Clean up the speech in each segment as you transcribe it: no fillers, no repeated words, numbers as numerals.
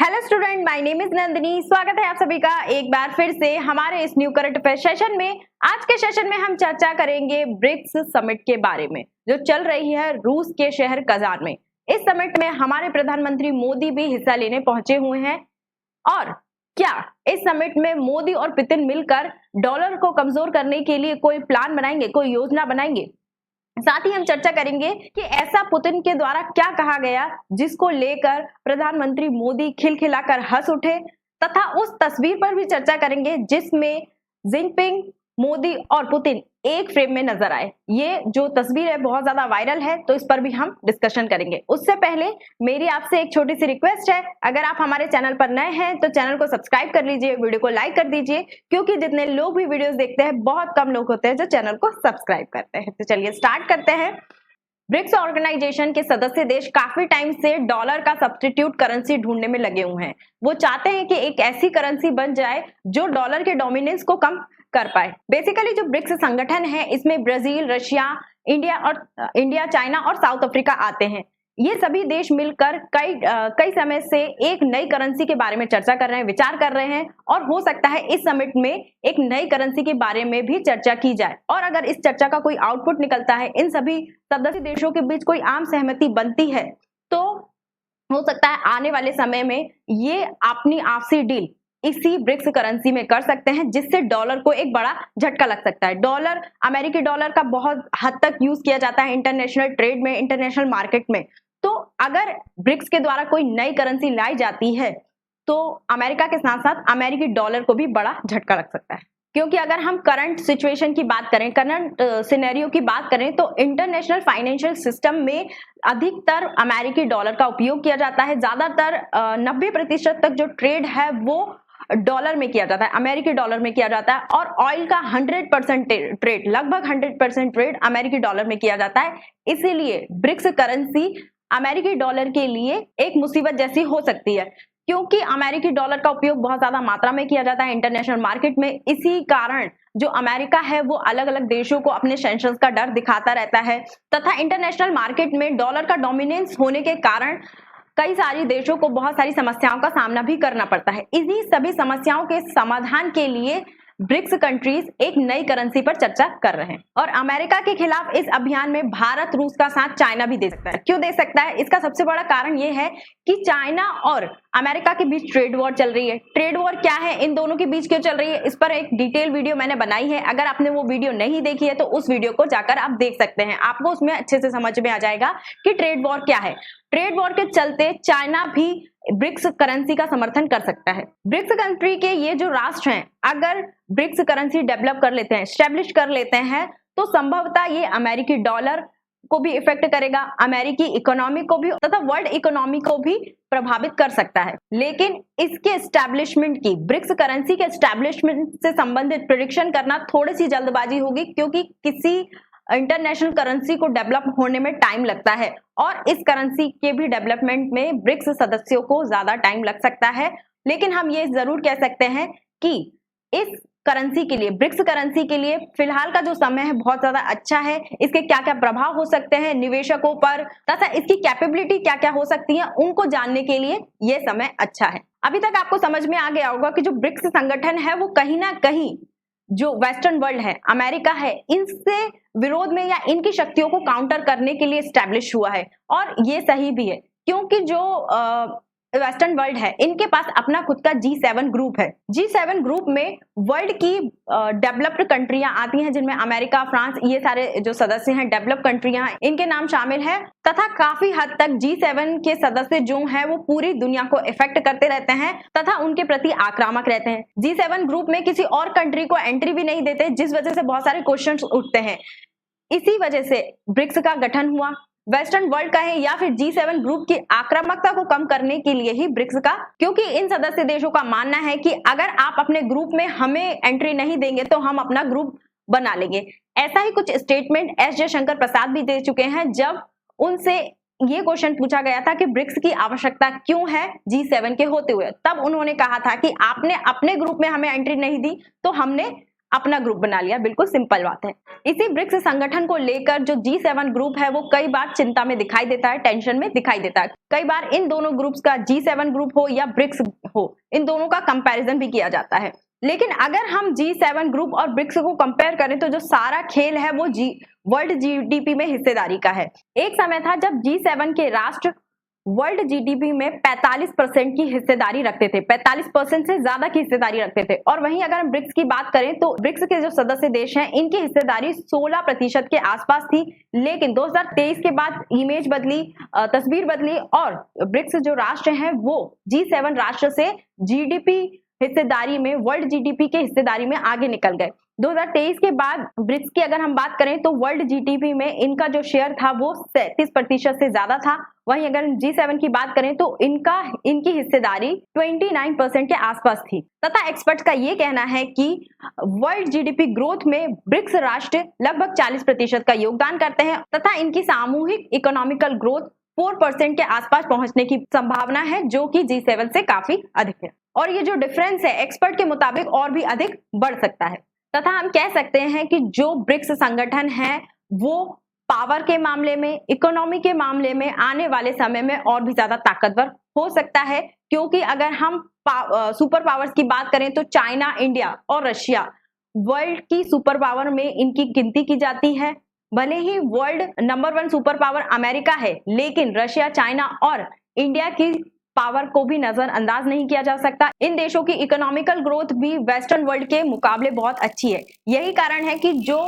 Hello student, my name is Nandini. स्वागत है आप सभी का एक बार फिर से हमारे इस न्यू करंट अफेयर सेशन में। आज के सेशन में हम चर्चा करेंगे ब्रिक्स समिट के बारे में जो चल रही है रूस के शहर कजान में। इस समिट में हमारे प्रधानमंत्री मोदी भी हिस्सा लेने पहुंचे हुए हैं। और क्या इस समिट में मोदी और पुतिन मिलकर डॉलर को कमजोर करने के लिए कोई प्लान बनाएंगे, कोई योजना बनाएंगे? साथ ही हम चर्चा करेंगे कि ऐसा पुतिन के द्वारा क्या कहा गया जिसको लेकर प्रधानमंत्री मोदी खिलखिलाकर हंस उठे, तथा उस तस्वीर पर भी चर्चा करेंगे जिसमें जिनपिंग, मोदी और पुतिन एक फ्रेम में नजर आए। ये जो तस्वीर है बहुत ज्यादा वायरल है, तो इस पर भी हम डिस्कशन करेंगे। उससे पहले मेरी आपसे एक छोटी सी रिक्वेस्ट है, अगर आप हमारे चैनल पर नए हैं तो चैनल को सब्सक्राइब कर लीजिए, वीडियो को लाइक कर दीजिए, क्योंकि जितने लोग भी वीडियोस देखते हैं बहुत कम लोग होते हैं जो चैनल को सब्सक्राइब करते हैं। तो चलिए स्टार्ट करते हैं। ब्रिक्स ऑर्गेनाइजेशन के सदस्य देश काफी टाइम से डॉलर का सब्स्टिट्यूट करेंसी ढूंढने में लगे हुए हैं। वो चाहते हैं कि एक ऐसी करेंसी बन जाए जो डॉलर के डोमिनेंस को कम कर पाए। बेसिकली जो ब्रिक्स संगठन है इसमें ब्राजील, रशिया, इंडिया, चाइना और साउथ अफ्रीका आते हैं। ये सभी देश मिलकर कई समय से एक नई करेंसी के बारे में चर्चा कर रहे हैं, विचार कर रहे हैं, और हो सकता है इस समिट में एक नई करेंसी के बारे में भी चर्चा की जाए। और अगर इस चर्चा का कोई आउटपुट निकलता है, इन सभी सदस्य देशों के बीच कोई आम सहमति बनती है, तो हो सकता है आने वाले समय में ये अपनी आपसी डील इसी ब्रिक्स करेंसी में कर सकते हैं, जिससे डॉलर को एक बड़ा झटका लग सकता है। डॉलर, अमेरिकी डॉलर का बहुत हद तक यूज किया जाता है इंटरनेशनल ट्रेड में, इंटरनेशनल मार्केट में। तो अगर ब्रिक्स के द्वारा कोई नई करेंसी लाई जाती है तो अमेरिका के साथ साथ अमेरिकी डॉलर को भी बड़ा झटका लग सकता है। क्योंकि अगर हम करंट सिचुएशन की बात करें, करंट सिनेरियो की बात करें, तो इंटरनेशनल फाइनेंशियल सिस्टम में अधिकतर अमेरिकी डॉलर का उपयोग किया जाता है। ज्यादातर 90% तक जो ट्रेड है वो डॉलर में किया जाता है, अमेरिकी डॉलर में किया जाता है। और ऑयल का 100% ट्रेड, लगभग 100% ट्रेड अमेरिकी डॉलर में किया जाता है। इसीलिए ब्रिक्स करेंसी अमेरिकी डॉलर के लिए एक मुसीबत जैसी हो सकती है, क्योंकि अमेरिकी डॉलर का उपयोग बहुत ज्यादा मात्रा में किया जाता है इंटरनेशनल मार्केट में। इसी कारण जो अमेरिका है वो अलग अलग देशों को अपने सैंक्शंस का डर दिखाता रहता है, तथा इंटरनेशनल मार्केट में डॉलर का डोमिनेंस होने के कारण कई सारी देशों को बहुत सारी समस्याओं का सामना भी करना पड़ता है। इन्हीं सभी समस्याओं के समाधान के लिए ब्रिक्स कंट्रीज एक नई करेंसी पर चर्चा कर रहे हैं। और अमेरिका के खिलाफ इस अभियान में भारत, रूस का साथ चाइना भी दे सकता है। क्यों दे सकता है? इसका सबसे बड़ा कारण यह है कि चाइना और अमेरिका के बीच ट्रेड वॉर चल रही है। ट्रेड वॉर क्या है, इन दोनों के बीच क्यों चल रही है, इस पर एक डिटेल वीडियो मैंने बनाई है। अगर आपने वो वीडियो नहीं देखी है तो उस वीडियो को जाकर आप देख सकते हैं, आपको उसमें अच्छे से समझ में आ जाएगा कि ट्रेड वॉर क्या है। ट्रेड वॉर के चलते चाइना भी ब्रिक्स करेंसी का समर्थन कर सकता है। ब्रिक्स कंट्री के ये जो राष्ट्र हैं, अगर ब्रिक्स करेंसी डेवलप कर लेते हैं, स्टैब्लिश कर लेते हैं, तो संभवतः ये अमेरिकी डॉलर को भी इफेक्ट करेगा, अमेरिकी इकोनॉमी को भी, तथा वर्ल्ड इकोनॉमी को भी प्रभावित कर सकता है। लेकिन इसके एस्टैब्लिशमेंट की, ब्रिक्स करेंसी के एस्टैब्लिशमेंट से संबंधित प्रेडिक्शन करना थोड़ी सी जल्दबाजी होगी, क्योंकि किसी इंटरनेशनल करेंसी को डेवलप होने में टाइम लगता है, और इस करेंसी के भी डेवलपमेंट में ब्रिक्स सदस्यों को ज्यादा टाइम लग सकता है। लेकिन हम ये जरूर कह सकते हैं कि इस करेंसी के लिए, ब्रिक्स करेंसी के लिए फिलहाल का जो समय है बहुत ज्यादा अच्छा है। इसके क्या क्या प्रभाव हो सकते हैं निवेशकों पर, तथा इसकी कैपेबिलिटी क्या क्या हो सकती है, उनको जानने के लिए यह समय अच्छा है। अभी तक आपको समझ में आ गया होगा कि जो ब्रिक्स संगठन है वो कहीं ना कहीं जो वेस्टर्न वर्ल्ड है, अमेरिका है, इनसे विरोध में या इनकी शक्तियों को काउंटर करने के लिए स्टैब्लिश हुआ है। और ये सही भी है, क्योंकि जो वेस्टर्न वर्ल्ड है इनके पास अपना खुद का G7 ग्रुप है। G7 ग्रुप में वर्ल्ड की डेवलप्ड कंट्रियां आती हैं, जिनमें अमेरिका, फ्रांस, ये सारे जो सदस्य हैं डेवलप्ड कंट्रियां, इनके नाम शामिल है। तथा काफी हद तक G7 के सदस्य जो हैं वो पूरी दुनिया को इफेक्ट करते रहते हैं तथा उनके प्रति आक्रामक रहते हैं। G7 ग्रुप में किसी और कंट्री को एंट्री भी नहीं देते, जिस वजह से बहुत सारे क्वेश्चंस उठते हैं। इसी वजह से ब्रिक्स का गठन हुआ। वेस्टर्न वर्ल्ड का है या फिर G7 ग्रुप की आक्रामकता को कम करने के लिए ही ब्रिक्स का, क्योंकि इन सदस्य देशों का मानना है कि अगर आप अपने ग्रुप में हमें एंट्री नहीं देंगे तो हम अपना ग्रुप बना लेंगे। ऐसा ही कुछ स्टेटमेंट एस जयशंकर प्रसाद भी दे चुके हैं, जब उनसे ये क्वेश्चन पूछा गया था कि ब्रिक्स की आवश्यकता क्यों है G7 के होते हुए। तब उन्होंने कहा था कि आपने अपने ग्रुप में हमें एंट्री नहीं दी तो हमने अपना ग्रुप बना लिया। बिल्कुल सिंपल बात है। इसी ब्रिक्स संगठन को लेकर जो G7 ग्रुप है वो कई बार चिंता में दिखाई देता है, टेंशन में दिखाई देता है। कई बार इन दोनों ग्रुप्स का G7 ग्रुप हो या ब्रिक्स हो, इन दोनों का कंपैरिजन भी किया जाता है। लेकिन अगर हम G7 ग्रुप और ब्रिक्स को कंपेयर करें तो जो सारा खेल है वो वर्ल्ड जीडीपी में हिस्सेदारी का है। एक समय था जब G7 के राष्ट्र वर्ल्ड जीडीपी में 45% की हिस्सेदारी रखते थे, 45% से ज्यादा की हिस्सेदारी रखते थे। और वहीं अगर हम ब्रिक्स की बात करें तो ब्रिक्स के जो सदस्य देश हैं इनकी हिस्सेदारी 16% के आसपास थी। लेकिन 2023 के बाद इमेज बदली, तस्वीर बदली और ब्रिक्स जो राष्ट्र हैं वो G7 राष्ट्र से जीडीपी हिस्सेदारी में, वर्ल्ड जीडीपी के हिस्सेदारी में आगे निकल गए। 2023 के बाद ब्रिक्स की अगर हम बात करें तो वर्ल्ड जीडीपी में इनका जो शेयर था वो 37% से ज्यादा था। वहीं अगर G7 की बात करें तो इनकी हिस्सेदारी 29% के आसपास थी। तथा एक्सपर्ट्स का ये कहना है कि वर्ल्ड जीडीपी ग्रोथ में ब्रिक्स राष्ट्र लगभग 40% का योगदान करते हैं तथा इनकी सामूहिक इकोनॉमिकल ग्रोथ 4% के आसपास पहुंचने की संभावना है, जो कि G7 से काफी अधिक है। और ये जो डिफरेंस है एक्सपर्ट के मुताबिक और भी अधिक बढ़ सकता है। तथा हम कह सकते हैं कि जो ब्रिक्स संगठन है वो पावर के मामले में, इकोनॉमी के मामले में आने वाले समय में और भी ज्यादा ताकतवर हो सकता है। क्योंकि अगर हम सुपर पावर्स की बात करें तो चाइना, इंडिया और रशिया वर्ल्ड की सुपर पावर में इनकी गिनती की जाती है। भले ही world number 1 super power America है, लेकिन रशिया, चाइना और इंडिया की पावर को भी नजरअंदाज नहीं किया जा सकता। इन देशों की इकोनॉमिकल ग्रोथ भी वेस्टर्न वर्ल्ड के मुकाबले बहुत अच्छी है। यही कारण है कि जो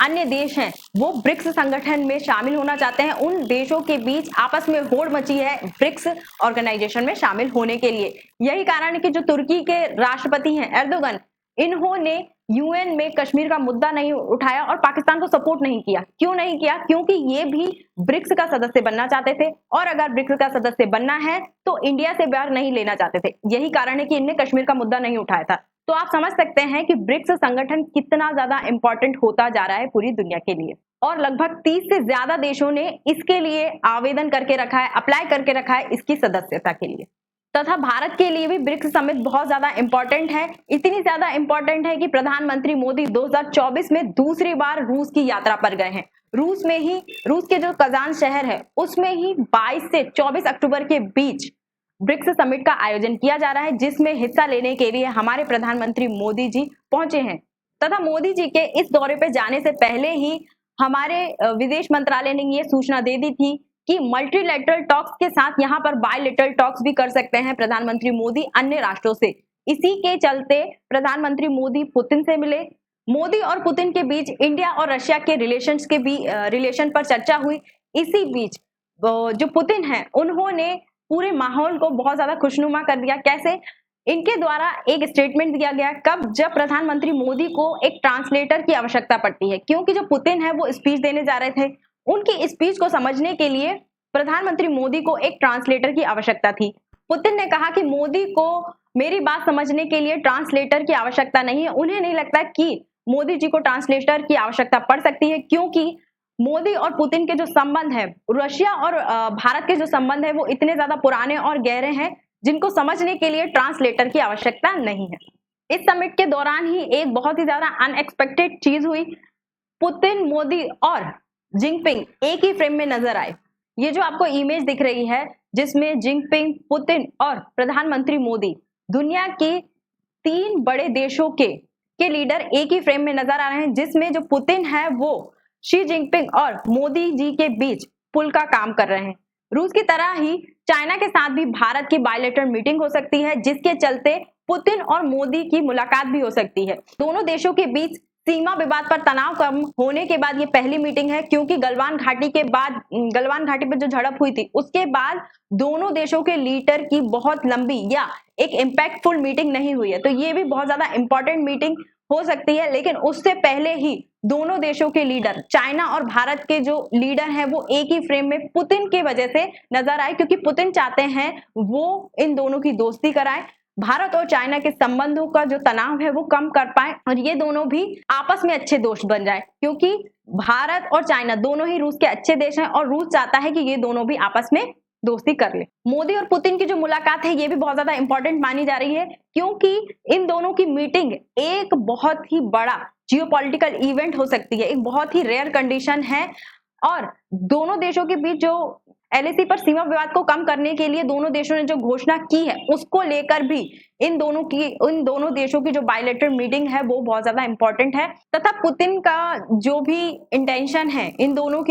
अन्य देश हैं वो ब्रिक्स संगठन में शामिल होना चाहते हैं। उन देशों के बीच आपस में होड़ मची है ब्रिक्स ऑर्गेनाइजेशन में शामिल होने के लिए। यही कारण है कि जो तुर्की के राष्ट्रपति हैं एर्दोगन, इन्होंने यूएन में कश्मीर का मुद्दा नहीं उठाया और पाकिस्तान को सपोर्ट नहीं किया। क्यों नहीं किया? क्योंकि ये भी ब्रिक्स का सदस्य बनना चाहते थे और अगर ब्रिक्स का सदस्य बनना है तो इंडिया से बाहर नहीं लेना चाहते थे। यही कारण है कि इनने कश्मीर का मुद्दा नहीं उठाया था। तो आप समझ सकते हैं कि ब्रिक्स संगठन कितना ज्यादा इंपॉर्टेंट होता जा रहा है पूरी दुनिया के लिए। और लगभग 30 से ज्यादा देशों ने इसके लिए आवेदन करके रखा है, अप्लाई करके रखा है इसकी सदस्यता के लिए। तथा भारत के लिए भी ब्रिक्स समिट बहुत ज्यादा इंपॉर्टेंट है। इतनी ज्यादा इंपॉर्टेंट है कि प्रधानमंत्री मोदी 2024 में दूसरी बार रूस की यात्रा पर गए हैं। रूस के जो कजान शहर है उसमें ही 22 से 24 अक्टूबर के बीच ब्रिक्स समिट का आयोजन किया जा रहा है, जिसमें हिस्सा लेने के लिए हमारे प्रधानमंत्री मोदी जी पहुंचे हैं। तथा मोदी जी के इस दौरे पे जाने से पहले ही हमारे विदेश मंत्रालय ने ये सूचना दे दी थी कि मल्टीलेटरल टॉक्स के साथ यहाँ पर बायलेटरल टॉक्स भी कर सकते हैं प्रधानमंत्री मोदी अन्य राष्ट्रों से। इसी के चलते प्रधानमंत्री मोदी पुतिन से मिले। मोदी और पुतिन के बीच इंडिया और रशिया के रिलेशन पर चर्चा हुई। इसी बीच जो पुतिन है उन्होंने पूरे माहौल को बहुत ज्यादा खुशनुमा कर दिया। कैसे? इनके द्वारा एक स्टेटमेंट दिया गया जब प्रधानमंत्री मोदी को एक ट्रांसलेटर की आवश्यकता पड़ती है, क्योंकि जो पुतिन है वो स्पीच देने जा रहे थे। उनकी स्पीच को समझने के लिए प्रधानमंत्री मोदी को एक ट्रांसलेटर की आवश्यकता थी। पुतिन ने कहा कि मोदी को मेरी बात समझने के लिए ट्रांसलेटर की आवश्यकता नहीं है। उन्हें नहीं लगता कि मोदी जी को ट्रांसलेटर की आवश्यकता पड़ सकती है, क्योंकि मोदी और पुतिन के जो संबंध है, रशिया और भारत के जो संबंध है वो इतने ज्यादा पुराने और गहरे हैं जिनको समझने के लिए ट्रांसलेटर की आवश्यकता नहीं है। इस समिट के दौरान ही एक बहुत ही ज्यादा अनएक्सपेक्टेड चीज हुई। पुतिन, मोदी और जिनपिंग एक ही फ्रेम में नजर आए। ये जो आपको इमेज दिख रही है जिसमें जिनपिंग, पुतिन और प्रधानमंत्री मोदी, दुनिया के 3 बड़े देशों के लीडर एक ही फ्रेम में नजर आ रहे हैं, जिसमें जो पुतिन है वो शी जिनपिंग और मोदी जी के बीच पुल का काम कर रहे हैं। रूस की तरह ही चाइना के साथ भी भारत की बायलेटरल मीटिंग हो सकती है, जिसके चलते पुतिन और मोदी की मुलाकात भी हो सकती है। दोनों देशों के बीच सीमा विवाद पर तनाव कम होने के बाद ये पहली मीटिंग है, क्योंकि गलवान घाटी पर जो झड़प हुई थी उसके बाद दोनों देशों के लीडर की बहुत लंबी या एक इम्पैक्टफुल मीटिंग नहीं हुई है। तो ये भी बहुत ज्यादा इंपॉर्टेंट मीटिंग हो सकती है। लेकिन उससे पहले ही दोनों देशों के लीडर, चाइना और भारत के जो लीडर हैं वो एक ही फ्रेम में पुतिन की वजह से नजर आए, क्योंकि पुतिन चाहते हैं वो इन दोनों की दोस्ती कराए, भारत और चाइना के संबंधों का जो तनाव है वो कम कर पाए और ये दोनों भी आपस में अच्छे दोस्त बन जाए, क्योंकि भारत और चाइना दोनों ही रूस के अच्छे देश हैं और रूस चाहता है कि ये दोनों भी आपस में दोस्ती कर ले। मोदी और पुतिन की जो मुलाकात है ये भी बहुत ज्यादा इंपॉर्टेंट मानी जा रही है, क्योंकि इन दोनों की मीटिंग एक बहुत ही बड़ा जियोपॉलिटिकल इवेंट हो सकती है, एक बहुत ही रेयर कंडीशन है। और दोनों देशों के बीच जो एलएसी पर सीमा विवाद को कम करने के लिए दोनों देशों ने जो घोषणा की है, उसको लेकर भी इन दोनों देशों की जो बायलैटरल मीटिंग है वो बहुत ज्यादा इंपॉर्टेंट है। तथा पुतिन का जो भी इंटेंशन है इन दोनों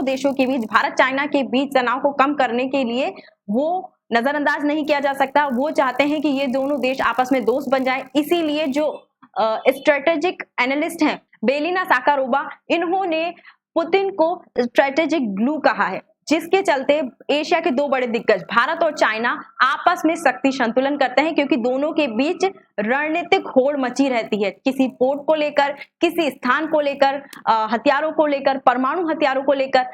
देशों के बीच, भारत चाइना के बीच तनाव को कम करने के लिए, वो नजरअंदाज नहीं किया जा सकता। वो चाहते हैं कि ये दोनों देश आपस में दोस्त बन जाए। इसीलिए जो स्ट्रेटेजिक एनालिस्ट हैं बेलिना साकारोवा, इन्होंने पुतिन को स्ट्रेटेजिक ग्लू कहा है, जिसके चलते एशिया के दो बड़े दिग्गज भारत और चाइना आपस में शक्ति संतुलन करते हैं, क्योंकि दोनों के बीच रणनीतिक होड़ मची रहती है, किसी पोर्ट को लेकर, किसी स्थान को लेकर, हथियारों को लेकर, परमाणु हथियारों को लेकर।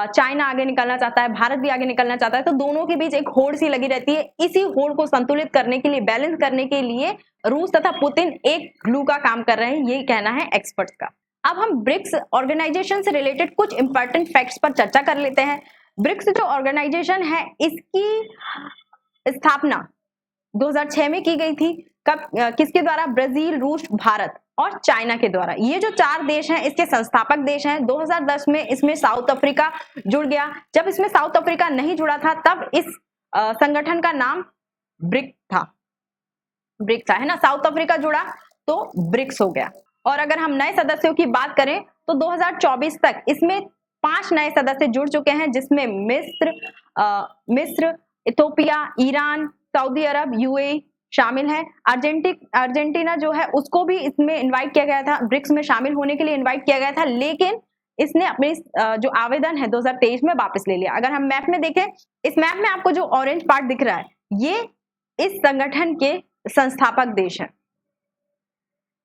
चाइना आगे निकलना चाहता है, भारत भी आगे निकलना चाहता है, तो दोनों के बीच एक होड़ सी लगी रहती है। इसी होड़ को संतुलित करने के लिए, बैलेंस करने के लिए रूस तथा पुतिन एक ग्लू का काम कर रहे हैं, यही कहना है एक्सपर्ट्स का। अब हम ब्रिक्स ऑर्गेनाइजेशन से रिलेटेड कुछ इंपॉर्टेंट फैक्ट्स पर चर्चा कर लेते हैं। ब्रिक्स जो ऑर्गेनाइजेशन है, इसकी स्थापना 2006 में की गई थी। कब, किसके द्वारा? ब्राजील, रूस, भारत और चाइना के द्वारा। ये जो 4 देश हैं इसके संस्थापक देश हैं। 2010 में इसमें साउथ अफ्रीका जुड़ गया। जब इसमें साउथ अफ्रीका नहीं जुड़ा था तब इस संगठन का नाम ब्रिक्स था, है ना। साउथ अफ्रीका जुड़ा तो ब्रिक्स हो गया। और अगर हम नए सदस्यों की बात करें तो 2024 तक इसमें 5 नए सदस्य जुड़ चुके हैं, जिसमें मिस्र, इथियोपिया, ईरान, सऊदी अरब, यूएई शामिल है। अर्जेंटीना जो है उसको भी इसमें इनवाइट किया गया था, ब्रिक्स में शामिल होने के लिए इनवाइट किया गया था, लेकिन इसने अपनी जो आवेदन है 2023 में वापस ले लिया। अगर हम मैप में देखें, इस मैप में आपको जो ऑरेंज पार्ट दिख रहा है ये इस संगठन के संस्थापक देश है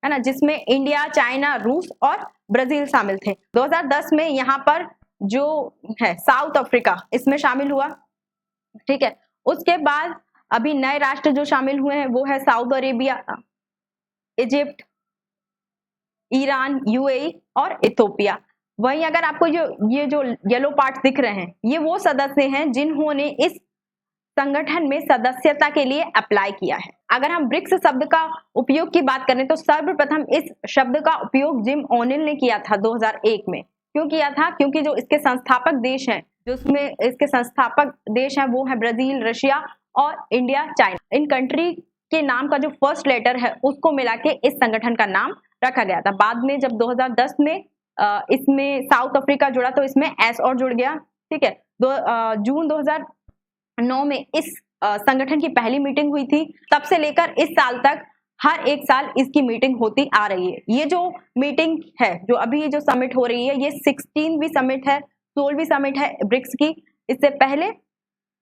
ना, जिसमें इंडिया, चाइना, रूस और ब्राजील शामिल थे। 2010 में यहाँ पर जो है साउथ अफ्रीका इसमें शामिल हुआ, ठीक है। उसके बाद अभी नए राष्ट्र जो शामिल हुए हैं वो है Saudi Arabia, Egypt, Iran, UAE और इथियोपिया। वहीं अगर आपको ये जो येलो पार्ट दिख रहे हैं ये वो सदस्य हैं जिन्होंने इस संगठन में सदस्यता के लिए अप्लाई किया है। अगर हम ब्रिक्स शब्द का उपयोग की बात करें तो सर्वप्रथम इस शब्द का उपयोग जिम ओनिल ने किया था 2001 में। क्यों किया था? क्योंकि जो इसके संस्थापक देश हैं, जो उसमें इसके संस्थापक देश हैं वो है ब्राजील, रशिया और इंडिया, चाइना। इन कंट्री के नाम का जो फर्स्ट लेटर है उसको मिला के इस संगठन का नाम रखा गया था। बाद में जब 2010 में इसमें साउथ अफ्रीका जुड़ा तो इसमें एस और जुड़ गया, ठीक है। जून 2009 में इस संगठन की पहली मीटिंग हुई थी। तब से लेकर इस साल तक हर एक साल इसकी मीटिंग होती आ रही है। ये जो मीटिंग है, जो अभी जो समिट हो रही है, ये 16वीं समिट है, 16वीं समिट है ब्रिक्स की। इससे पहले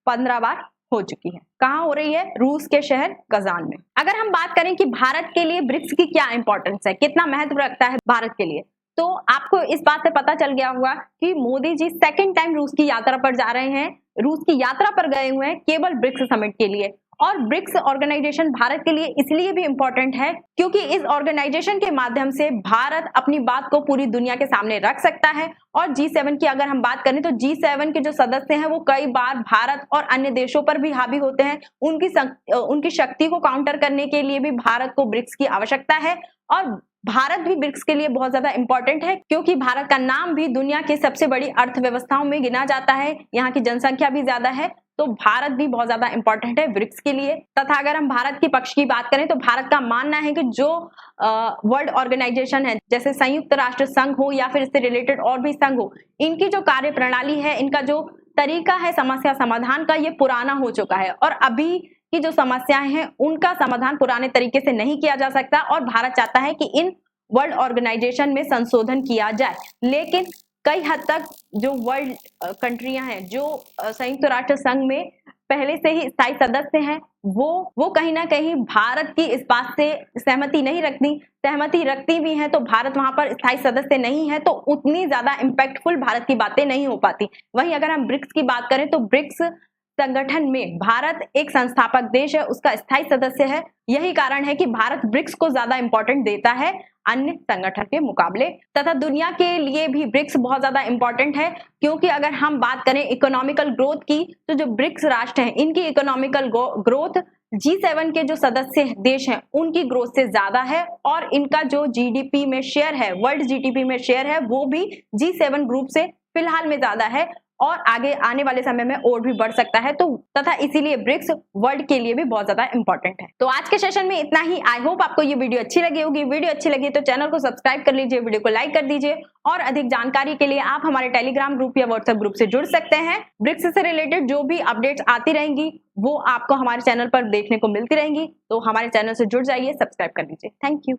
15 बार हो चुकी है। कहाँ हो रही है? रूस के शहर कजान में। अगर हम बात करें कि भारत के लिए ब्रिक्स की क्या इंपॉर्टेंस है, कितना महत्व रखता है भारत के लिए, तो आपको इस बात से पता चल गया होगा कि मोदी जी सेकंड टाइम रूस की यात्रा पर जा रहे हैं। रूस की यात्रा पर गए हुए हैं केवल ब्रिक्स समिट के लिए। और ब्रिक्स ऑर्गेनाइजेशन भारत के लिए इसलिए भी इंपॉर्टेंट है क्योंकि इस ऑर्गेनाइजेशन के माध्यम से भारत अपनी बात को पूरी दुनिया के सामने रख सकता है। और G7 की अगर हम बात करें तो G7 के जो सदस्य हैं वो कई बार भारत और अन्य देशों पर भी हावी होते हैं। उनकी शक्ति को काउंटर करने के लिए भी भारत को ब्रिक्स की आवश्यकता है। और भारत भी ब्रिक्स के लिए बहुत ज्यादा इंपॉर्टेंट है क्योंकि भारत का नाम भी दुनिया की सबसे बड़ी अर्थव्यवस्थाओं में गिना जाता है। यहाँ की जनसंख्या भी ज्यादा है, तो भारत भी बहुत ज्यादा इंपॉर्टेंट है ब्रिक्स के लिए। तथा अगर हम भारत के पक्ष की बात करें तो भारत का मानना है कि जो वर्ल्ड ऑर्गेनाइजेशन है, जैसे संयुक्त राष्ट्र संघ हो या फिर इससे रिलेटेड और भी संघ हो, इनकी जो कार्य प्रणाली है, इनका जो तरीका है समस्या समाधान का, ये पुराना हो चुका है। और अभी की जो समस्याएं हैं उनका समाधान पुराने तरीके से नहीं किया जा सकता। और भारत चाहता है कि इन वर्ल्ड ऑर्गेनाइजेशन में संशोधन किया जाए। लेकिन कई हद तक जो वर्ल्ड कंट्रियां हैं, जो संयुक्त राष्ट्र संघ में पहले से ही स्थायी सदस्य हैं, वो कहीं ना कहीं भारत की इस बात से सहमति नहीं रखती। सहमति रखती भी हैं तो भारत वहां पर स्थायी सदस्य नहीं है, तो उतनी ज्यादा इम्पैक्टफुल भारत की बातें नहीं हो पाती। वहीं अगर हम ब्रिक्स की बात करें तो ब्रिक्स संगठन में भारत एक संस्थापक देश है, उसका स्थायी सदस्य है। यही कारण है कि भारत ब्रिक्स को ज्यादा इंपॉर्टेंट देता है अन्य संगठन के मुकाबले, तथा दुनिया के लिए भी ब्रिक्स बहुत ज्यादा इंपॉर्टेंट है, क्योंकि अगर हम बात करें इकोनॉमिकल ग्रोथ की, तो जो ब्रिक्स राष्ट्र हैं इनकी इकोनॉमिकल ग्रोथ G7 के जो सदस्य देश हैं उनकी ग्रोथ से ज्यादा है, और इनका जो जीडीपी में शेयर है, वर्ल्ड जीडीपी में शेयर है, वो भी G7 ग्रुप से फिलहाल में ज्यादा है और आगे आने वाले समय में और भी बढ़ सकता है। तो तथा इसीलिए ब्रिक्स वर्ल्ड के लिए भी बहुत ज्यादा इंपॉर्टेंट है। तो आज के सेशन में इतना ही। आई होप आपको ये वीडियो अच्छी लगी होगी। वीडियो अच्छी लगी तो चैनल को सब्सक्राइब कर लीजिए, वीडियो को लाइक कर दीजिए, और अधिक जानकारी के लिए आप हमारे टेलीग्राम ग्रुप या व्हाट्सएप ग्रुप से जुड़ सकते हैं। ब्रिक्स से रिलेटेड जो भी अपडेट्स आती रहेंगी वो आपको हमारे चैनल पर देखने को मिलती रहेंगी, तो हमारे चैनल से जुड़ जाइए, सब्सक्राइब कर लीजिए। Thank you.